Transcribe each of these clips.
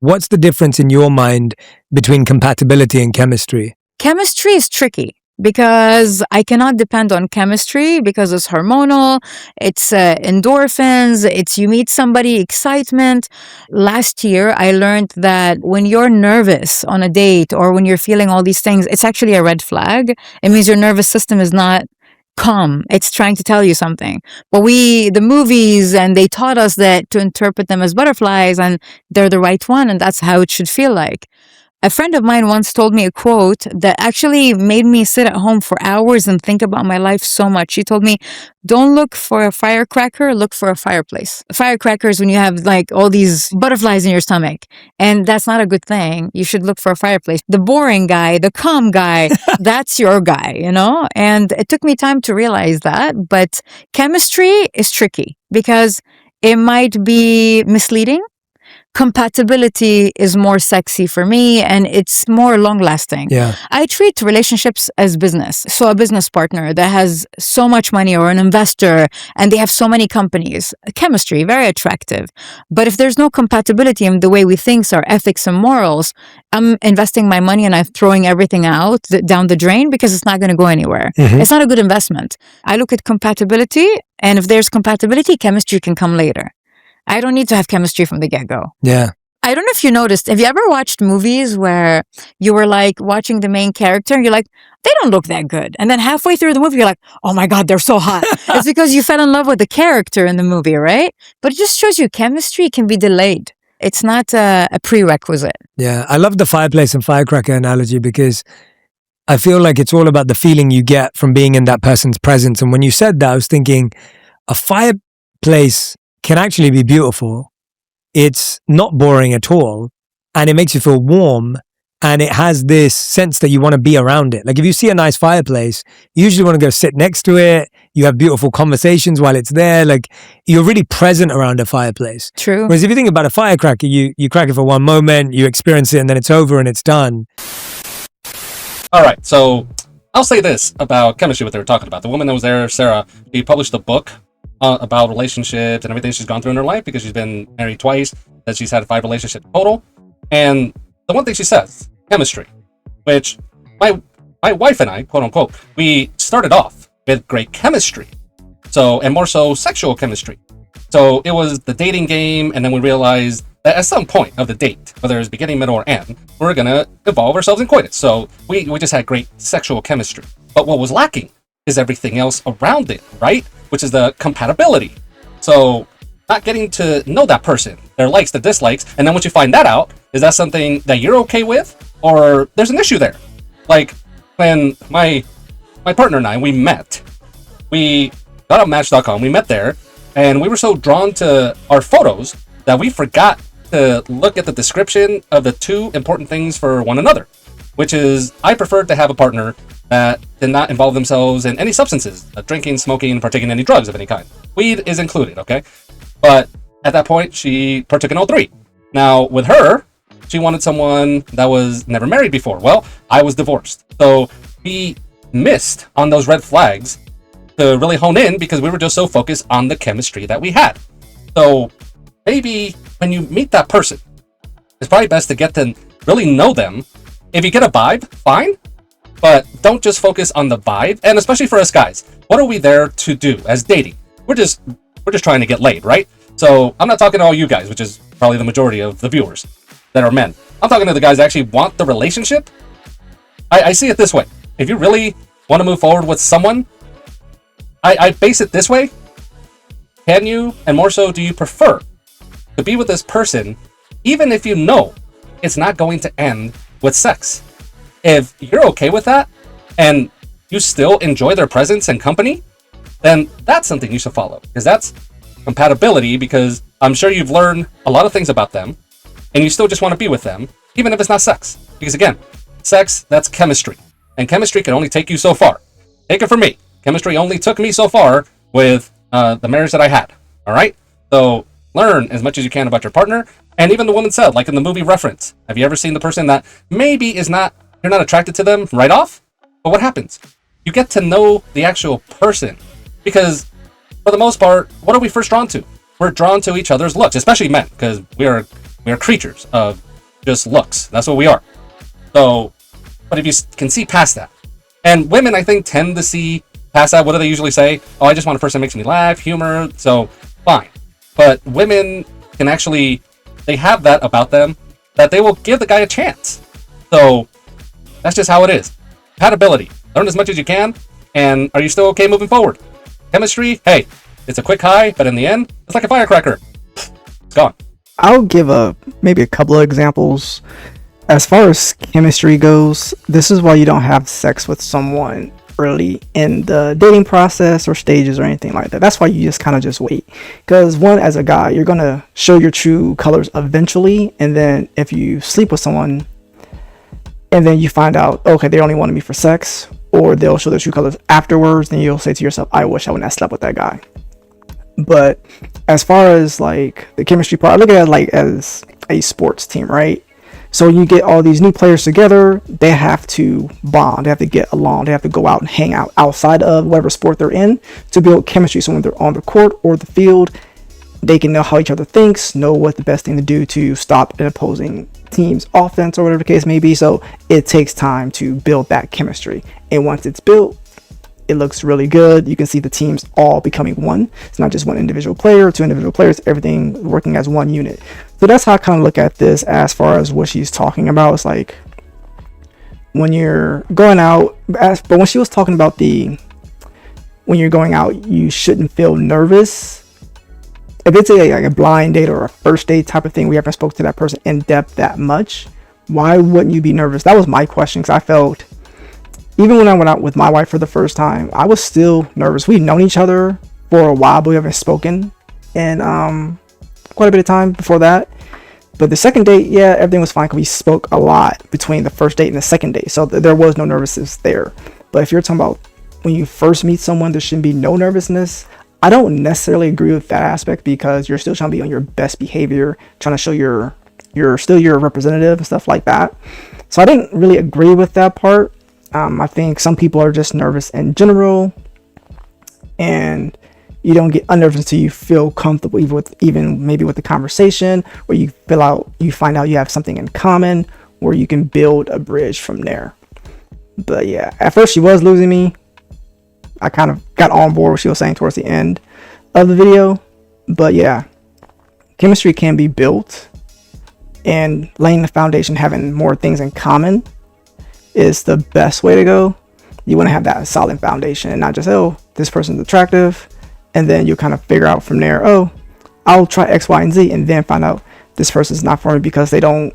What's the difference in your mind between compatibility and chemistry? Chemistry is tricky because I cannot depend on chemistry because it's hormonal, it's endorphins, it's you meet somebody, excitement. Last year, I learned that when you're nervous on a date or when you're feeling all these things, it's actually a red flag. It means your nervous system is not calm. It's trying to tell you something. But the movies, and they taught us that to interpret them as butterflies and they're the right one, and that's how it should feel like. A friend of mine once told me a quote that actually made me sit at home for hours and think about my life so much. She told me, don't look for a firecracker, look for a fireplace. A firecracker is when you have like all these butterflies in your stomach. And that's not a good thing. You should look for a fireplace. The boring guy, the calm guy, that's your guy, you know? And it took me time to realize that. But chemistry is tricky because it might be misleading. Compatibility is more sexy for me and it's more long lasting. Yeah. I treat relationships as business. So a business partner that has so much money or an investor and they have so many companies, chemistry, very attractive. But if there's no compatibility in the way we think, our ethics and morals, I'm investing my money and I'm throwing everything out down the drain because it's not going to go anywhere. Mm-hmm. It's not a good investment. I look at compatibility, and if there's compatibility, chemistry can come later. I don't need to have chemistry from the get-go. Yeah. I don't know if you noticed, have you ever watched movies where you were like watching the main character and you're like, they don't look that good. And then halfway through the movie, you're like, oh my God, they're so hot. It's because you fell in love with the character in the movie, right? But it just shows you chemistry can be delayed. It's not a prerequisite. Yeah. I love the fireplace and firecracker analogy because I feel like it's all about the feeling you get from being in that person's presence. And when you said that, I was thinking a fireplace can actually be beautiful. It's not boring at all. And it makes you feel warm. And it has this sense that you want to be around it. Like if you see a nice fireplace, you usually want to go sit next to it. You have beautiful conversations while it's there. Like you're really present around a fireplace. True. Whereas if you think about a firecracker, you crack it for one moment, you experience it, and then it's over and it's done. All right. So I'll say this about chemistry, what they were talking about. The woman that was there, Sara, she published a book about relationships and everything she's gone through in her life because she's been married twice, that she's had 5 relationships total. And the one thing she says, chemistry, which my wife and I, quote unquote, we started off with great chemistry. So, and more so sexual chemistry. So it was the dating game, and then we realized that at some point of the date, whether it's beginning, middle, or end, we're gonna involve ourselves in coitus. So we just had great sexual chemistry. But what was lacking is everything else around it, right? Which is the compatibility. So not getting to know that person, their likes, their dislikes, and then once you find that out, is that something that you're okay with, or there's an issue there? Like when my partner and I, we met, we got on Match.com, we met there, and we were so drawn to our photos that we forgot to look at the description of the 2 important things for one another, which is I preferred to have a partner that did not involve themselves in any substances, drinking, smoking, partaking in any drugs of any kind. Weed is included, okay? But at that point, she partook in all 3. Now, with her, she wanted someone that was never married before. Well, I was divorced. So we missed on those red flags to really hone in because we were just so focused on the chemistry that we had. So maybe when you meet that person, it's probably best to get to really know them. If you get a vibe, fine. But don't just focus on the vibe, and especially for us guys, what are we there to do as dating? We're just trying to get laid, right? So I'm not talking to all you guys, which is probably the majority of the viewers that are men. I'm talking to the guys that actually want the relationship. I see it this way. If you really want to move forward with someone, I base it this way. Can you, and more so, do you prefer to be with this person, even if you know it's not going to end with sex? If you're okay with that and you still enjoy their presence and company, then that's something you should follow, because that's compatibility, because I'm sure you've learned a lot of things about them and you still just want to be with them, even if it's not sex. Because again, sex, that's chemistry, and chemistry can only take you so far. Take it from me. Chemistry only took me so far with the marriage that I had. All right. So learn as much as you can about your partner. And even the woman said, like in the movie Reference, have you ever seen the person that maybe you're not attracted to them right off? But what happens? You get to know the actual person, because for the most part, what are we first drawn to? We're drawn to each other's looks, especially men, because we are creatures of just looks. That's what we are. So, but if you can see past that, and women, I think, tend to see past that. What do they usually say? Oh, I just want a person that makes me laugh, humor. So, fine. But women can actually, they have that about them that they will give the guy a chance. So, that's just how it is. Compatibility. Learn as much as you can. And are you still okay moving forward? Chemistry, hey, it's a quick high, but in the end, it's like a firecracker. It's gone. I'll give maybe a couple of examples. As far as chemistry goes, this is why you don't have sex with someone early in the dating process or stages or anything like that. That's why you just kind of just wait. Because one, as a guy, you're going to show your true colors eventually. And then if you sleep with someone and then you find out, okay, they only wanted me for sex, or they'll show their true colors afterwards, then you'll say to yourself, I wish I wouldn't have slept with that guy. But as far as like the chemistry part, I look at it like as a sports team, right? So you get all these new players together, they have to bond, they have to get along, they have to go out and hang out outside of whatever sport they're in to build chemistry. So when they're on the court or the field, they can know how each other thinks, know what the best thing to do to stop an opposing team's offense or whatever the case may be. So it takes time to build that chemistry. And once it's built, it looks really good. You can see the teams all becoming one. It's not just one individual player, two individual players, everything working as one unit. So that's how I kind of look at this as far as what she's talking about. It's like when you're going out, but when she was talking about when you're going out, you shouldn't feel nervous. If it's a blind date or a first date type of thing, we haven't spoke to that person in depth that much, why wouldn't you be nervous? That was my question, because I felt, even when I went out with my wife for the first time, I was still nervous. We've known each other for a while, but we haven't spoken in quite a bit of time before that. But the second date, yeah, everything was fine because we spoke a lot between the first date and the second date. So there was no nervousness there. But if you're talking about when you first meet someone, there shouldn't be no nervousness. I don't necessarily agree with that aspect, because you're still trying to be on your best behavior, trying to show you're still your representative and stuff like that. So I didn't really agree with that part. I think some people are just nervous in general, and you don't get unnervous until you feel comfortable even maybe with the conversation, or you find out you have something in common where you can build a bridge from there. But yeah, at first she was losing me. I kind of got on board what she was saying towards the end of the video. But yeah, chemistry can be built, and laying the foundation, having more things in common, is the best way to go. You want to have that solid foundation and not just, oh, this person's attractive, and then you kind of figure out from there, oh, I'll try X, Y, and Z, and then find out this person's not for me because they don't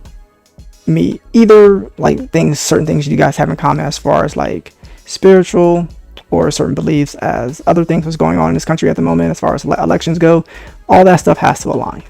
meet either like certain things you guys have in common as far as like spiritual or certain beliefs, as other things that's going on in this country at the moment as far as elections go. All that stuff has to align.